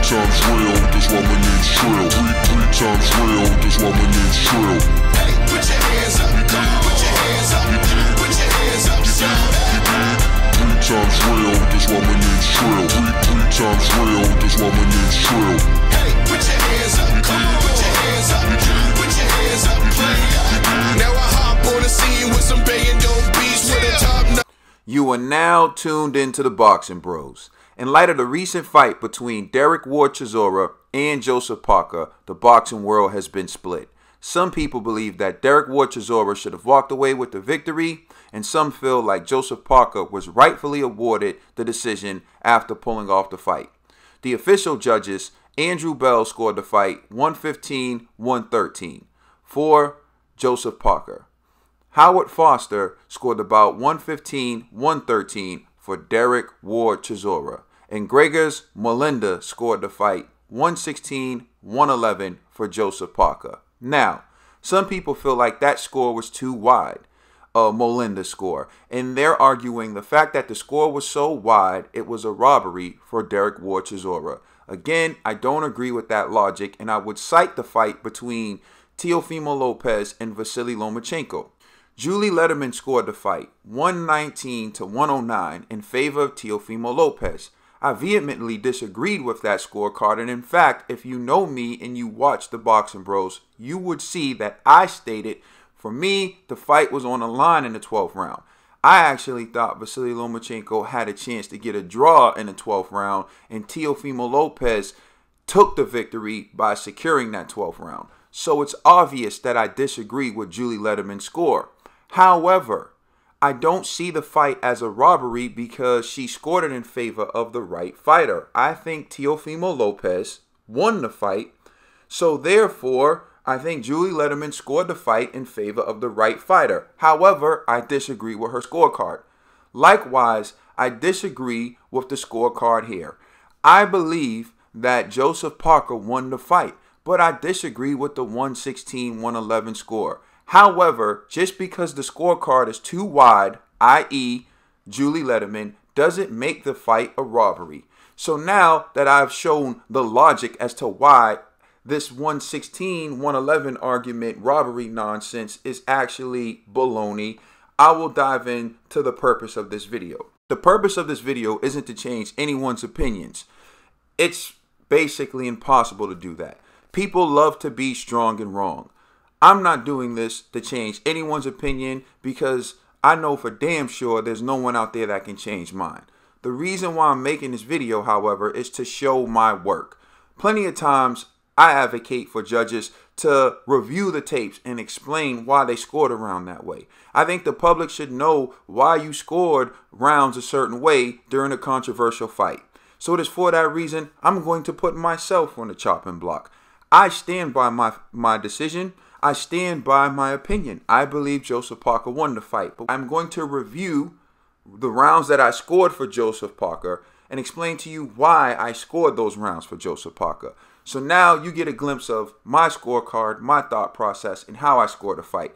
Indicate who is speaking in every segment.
Speaker 1: times real, that's why my name's Trill. Three times real, that's why my name's Trill.
Speaker 2: Hey, put your hands up, come on, put your hands up, put your hands up, shout out.
Speaker 1: 3 times real, that's why my name's Trill. Three times real, that's why my name's Trill.
Speaker 2: Hey, put your hands up, come on, put your hands up, put your hands up, play up. Now I hop on the scene with some banging dope beats with a top.
Speaker 3: You are now tuned into the Boxing Bros. In light of the recent fight between Derek Ward Chisora and Joseph Parker, the boxing world has been split. Some people believe that Derek Ward Chisora should have walked away with the victory, and some feel like Joseph Parker was rightfully awarded the decision after pulling off the fight. The official judges, Andrew Bell scored the fight 115-113 for Joseph Parker. Howard Foster scored about 115-113 for Derek Ward Chisora. And Gregors Melinda scored the fight 116-111 for Joseph Parker. Now, some people feel like that score was too wide, Melinda's score. And they're arguing the fact that the score was so wide, it was a robbery for Derek Ward Chisora. Again, I don't agree with that logic, and I would cite the fight between Teofimo Lopez and Vasily Lomachenko. Julie Letterman scored the fight 119-109 in favor of Teofimo Lopez. I vehemently disagreed with that scorecard, and in fact, if you know me and you watch the Boxing Bros, you would see that I stated, for me, the fight was on the line in the 12th round. I actually thought Vasily Lomachenko had a chance to get a draw in the 12th round, and Teofimo Lopez took the victory by securing that 12th round. So it's obvious that I disagree with Julie Letterman's score. However, I don't see the fight as a robbery because she scored it in favor of the right fighter. I think Teofimo Lopez won the fight, so therefore, I think Julie Letterman scored the fight in favor of the right fighter. However, I disagree with her scorecard. Likewise, I disagree with the scorecard here. I believe that Joseph Parker won the fight, but I disagree with the 116-111 score. However, just because the scorecard is too wide, i.e. Julie Letterman, doesn't make the fight a robbery. So now that I've shown the logic as to why this 116-111 argument robbery nonsense is actually baloney, I will dive into the purpose of this video. The purpose of this video isn't to change anyone's opinions. It's basically impossible to do that. People love to be strong and wrong. I'm not doing this to change anyone's opinion because I know for damn sure there's no one out there that can change mine. The reason why I'm making this video, however, is to show my work. Plenty of times I advocate for judges to review the tapes and explain why they scored a round that way. I think the public should know why you scored rounds a certain way during a controversial fight. So it is for that reason I'm going to put myself on the chopping block. I stand by my decision. I stand by my opinion. I believe Joseph Parker won the fight, but I'm going to review the rounds that I scored for Joseph Parker and explain to you why I scored those rounds for Joseph Parker. So now you get a glimpse of my scorecard, my thought process, and how I scored the fight.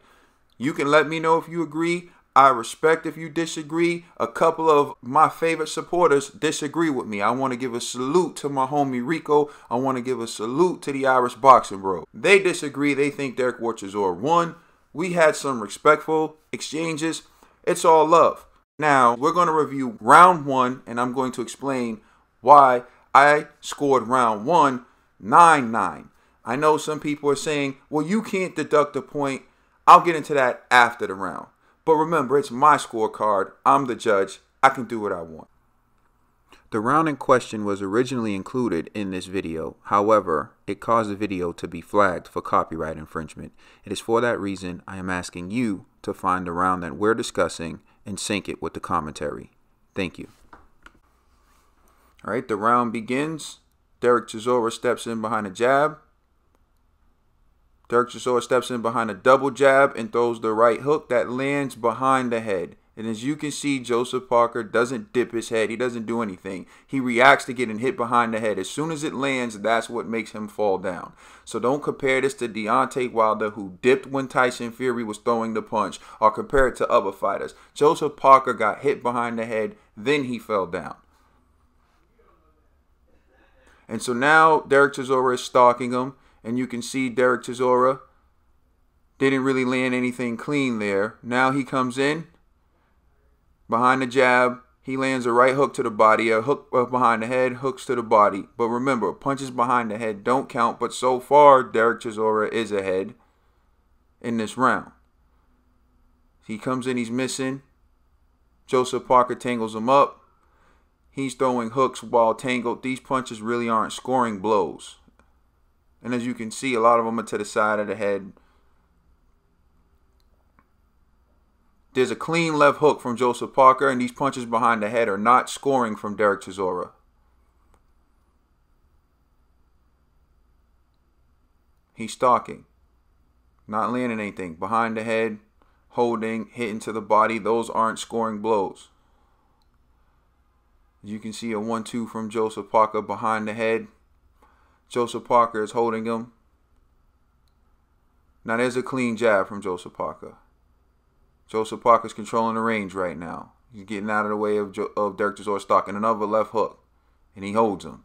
Speaker 3: You can let me know if you agree. I respect if you disagree. A couple of my favorite supporters disagree with me. I want to give a salute to my homie Rico. I want to give a salute to the Irish Boxing Bro. They disagree. They think Derek Ward Chisora won. We had some respectful exchanges. It's all love. Now, we're going to review round one, and I'm going to explain why I scored round one 9-9. I know some people are saying, well, you can't deduct a point. I'll get into that after the round. But remember, it's my scorecard. I'm the judge. I can do what I want. The round in question was originally included in this video. However, it caused the video to be flagged for copyright infringement. It is for that reason I am asking you to find the round that we're discussing and sync it with the commentary. Thank you. All right, the round begins. Derek Chisora steps in behind a jab. Derek Chisora steps in behind a double jab and throws the right hook that lands behind the head. And as you can see, Joseph Parker doesn't dip his head. He doesn't do anything. He reacts to getting hit behind the head. As soon as it lands, that's what makes him fall down. So don't compare this to Deontay Wilder, who dipped when Tyson Fury was throwing the punch, or compare it to other fighters. Joseph Parker got hit behind the head, then he fell down. And so now Derek Chisora is stalking him. And you can see Derek Chisora didn't really land anything clean there. Now he comes in behind the jab. He lands a right hook to the body, a hook behind the head, hooks to the body. But remember, punches behind the head don't count. But so far, Derek Chisora is ahead in this round. He comes in, he's missing. Joseph Parker tangles him up. He's throwing hooks while tangled. These punches really aren't scoring blows. And as you can see, a lot of them are to the side of the head. There's a clean left hook from Joseph Parker, and these punches behind the head are not scoring from Derek Chisora. He's stalking. Not landing anything. Behind the head, holding, hitting to the body. Those aren't scoring blows. You can see a 1-2 from Joseph Parker behind the head. Joseph Parker is holding him. Now there's a clean jab from Joseph Parker. Joseph Parker's controlling the range right now. He's getting out of the way of Derek Chisora stalking. Another left hook. And he holds him.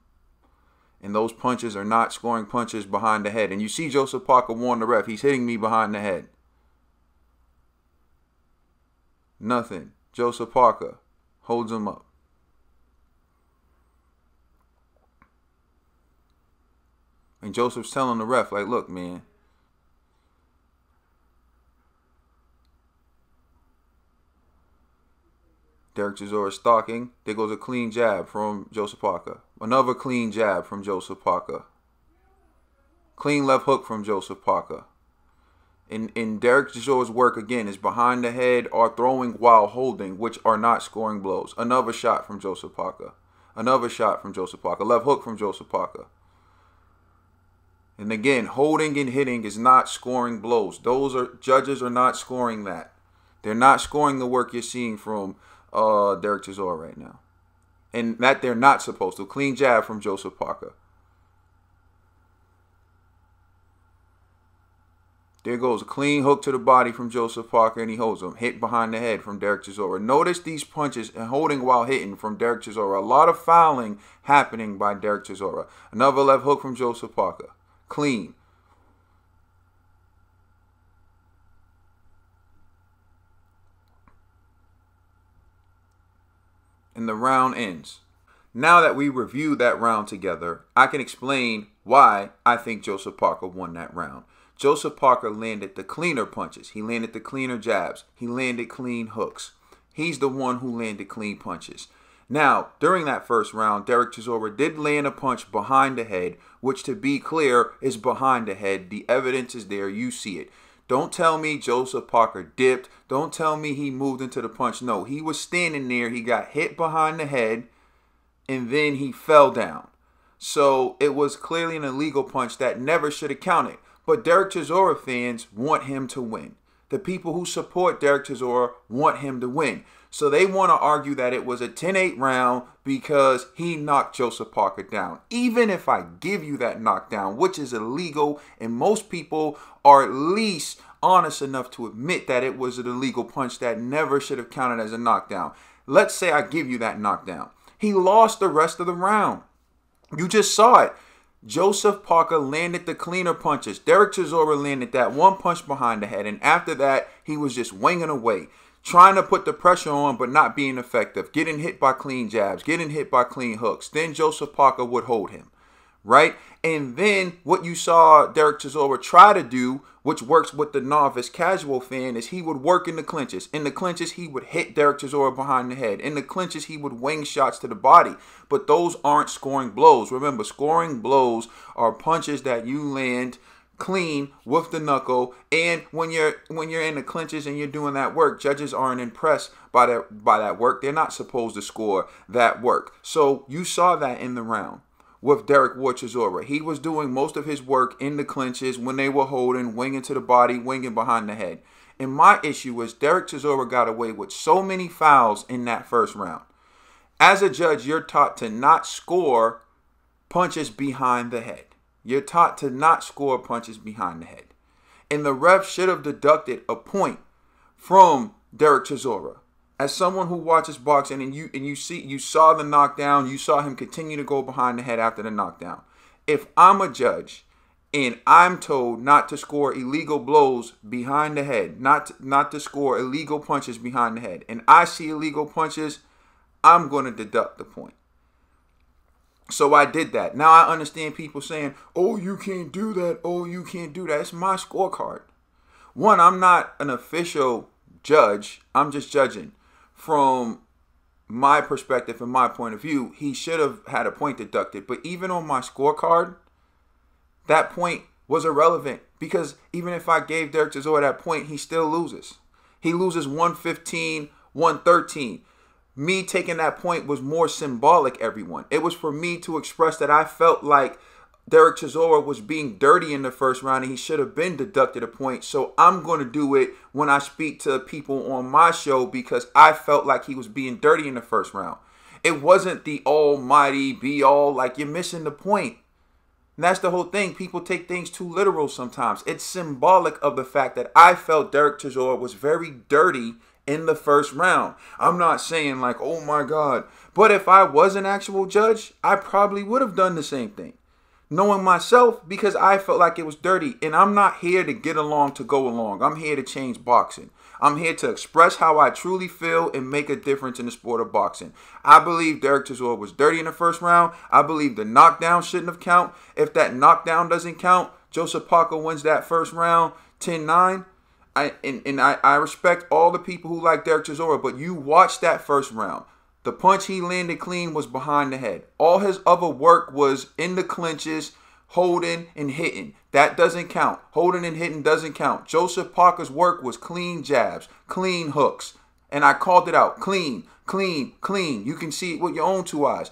Speaker 3: And those punches are not scoring punches behind the head. And you see Joseph Parker warn the ref. He's hitting me behind the head. Nothing. Joseph Parker holds him up. And Joseph's telling the ref, like, look, man. Derek Chisora stalking. There goes a clean jab from Joseph Parker. Another clean jab from Joseph Parker. Clean left hook from Joseph Parker. And Derek Chisora's work, again, is behind the head or throwing while holding, which are not scoring blows. Another shot from Joseph Parker. Another shot from Joseph Parker. Left hook from Joseph Parker. And again, holding and hitting is not scoring blows. Judges are not scoring that. They're not scoring the work you're seeing from Derek Chisora right now. And that they're not supposed to. Clean jab from Joseph Parker. There goes a clean hook to the body from Joseph Parker, and he holds him. Hit behind the head from Derek Chisora. Notice these punches and holding while hitting from Derek Chisora. A lot of fouling happening by Derek Chisora. Another left hook from Joseph Parker. Clean. And the round ends. Now that we reviewed that round together, I can explain why I think Joseph Parker won that round. Joseph Parker landed the cleaner punches. He landed the cleaner jabs. He landed clean hooks. He's the one who landed clean punches. Now, during that first round, Derek Chisora did land a punch behind the head, which, to be clear, is behind the head. The evidence is there. You see it. Don't tell me Joseph Parker dipped. Don't tell me he moved into the punch. No, he was standing there. He got hit behind the head, and then he fell down. So it was clearly an illegal punch that never should have counted. But Derek Chisora fans want him to win. The people who support Derek Chisora want him to win. So they want to argue that it was a 10-8 round because he knocked Joseph Parker down. Even if I give you that knockdown, which is illegal, and most people are at least honest enough to admit that it was an illegal punch that never should have counted as a knockdown. Let's say I give you that knockdown. He lost the rest of the round. You just saw it. Joseph Parker landed the cleaner punches. Derek Chisora landed that one punch behind the head. And after that, he was just winging away, trying to put the pressure on, but not being effective. Getting hit by clean jabs, getting hit by clean hooks. Then Joseph Parker would hold him, right? And then what you saw Derek Chisora try to do, which works with the novice casual fan, is he would work in the clinches. In the clinches, he would hit Derek Chisora behind the head. In the clinches, he would wing shots to the body. But those aren't scoring blows. Remember, scoring blows are punches that you land clean with the knuckle. And when you're in the clinches and you're doing that work, judges aren't impressed by that work. They're not supposed to score that work. So you saw that in the round with Derek Chisora. He was doing most of his work in the clinches when they were holding, winging to the body, winging behind the head. And my issue is Derek Chisora got away with so many fouls in that first round. As a judge, you're taught to not score punches behind the head. You're taught to not score punches behind the head. And the ref should have deducted a point from Derek Chisora as someone who watches boxing and you saw the knockdown, you saw him continue to go behind the head after the knockdown. If I'm a judge and I'm told not to score illegal blows behind the head, not to score illegal punches behind the head, and I see illegal punches, I'm going to deduct the point. So I did that. Now I understand people saying, oh, you can't do that. Oh, you can't do that. It's my scorecard. One, I'm not an official judge. I'm just judging. From my perspective and my point of view, he should have had a point deducted. But even on my scorecard, that point was irrelevant. Because even if I gave Derek Chisora that point, he still loses. He loses 115, 113. Me taking that point was more symbolic, everyone. It was for me to express that I felt like Derek Chisora was being dirty in the first round and he should have been deducted a point. So I'm going to do it when I speak to people on my show because I felt like he was being dirty in the first round. It wasn't the almighty be all, like you're missing the point. And that's the whole thing. People take things too literal sometimes. It's symbolic of the fact that I felt Derek Chisora was very dirty in the first round. I'm not saying like, oh my God. But if I was an actual judge, I probably would have done the same thing. Knowing myself, because I felt like it was dirty. And I'm not here to get along to go along. I'm here to change boxing. I'm here to express how I truly feel and make a difference in the sport of boxing. I believe Derek Chisora was dirty in the first round. I believe the knockdown shouldn't have count. If that knockdown doesn't count, Joseph Parker wins that first round 10-9. I respect all the people who like Derek Chisora, but you watch that first round. The punch he landed clean was behind the head. All his other work was in the clinches, holding and hitting. That doesn't count. Holding and hitting doesn't count. Joseph Parker's work was clean jabs, clean hooks. And I called it out. Clean, clean, clean. You can see it with your own two eyes.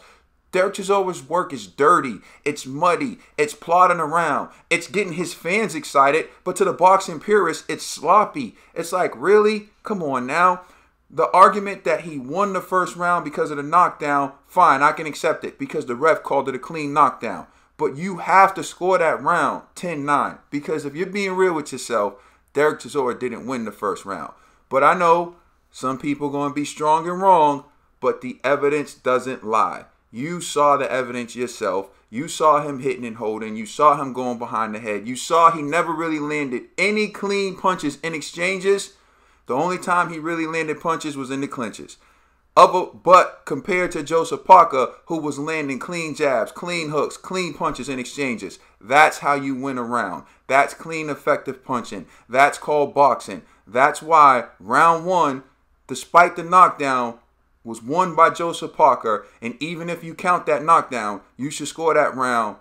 Speaker 3: Derek Chisora's work is dirty, it's muddy, it's plodding around, it's getting his fans excited, but to the boxing purists, it's sloppy. It's like, really? Come on now. The argument that he won the first round because of the knockdown, fine, I can accept it because the ref called it a clean knockdown. But you have to score that round 10-9 because if you're being real with yourself, Derek Chisora didn't win the first round. But I know some people are going to be strong and wrong, but the evidence doesn't lie. You saw the evidence yourself. You saw him hitting and holding. You saw him going behind the head. You saw he never really landed any clean punches in exchanges. The only time he really landed punches was in the clinches. But compared to Joseph Parker, who was landing clean jabs, clean hooks, clean punches in exchanges, that's how you win a round. That's clean, effective punching. That's called boxing. That's why round one, despite the knockdown, was won by Joseph Parker, and even if you count that knockdown, you should score that round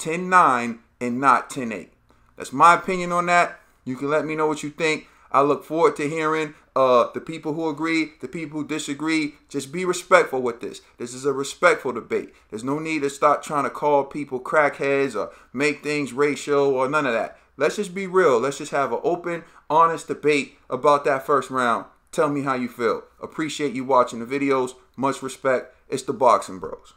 Speaker 3: 10-9 and not 10-8. That's my opinion on that. You can let me know what you think. I look forward to hearing the people who agree, the people who disagree. Just be respectful with this. This is a respectful debate. There's no need to start trying to call people crackheads or make things racial or none of that. Let's just be real. Let's just have an open, honest debate about that first round. Tell me how you feel. Appreciate you watching the videos. Much respect. It's the Boxing Bros.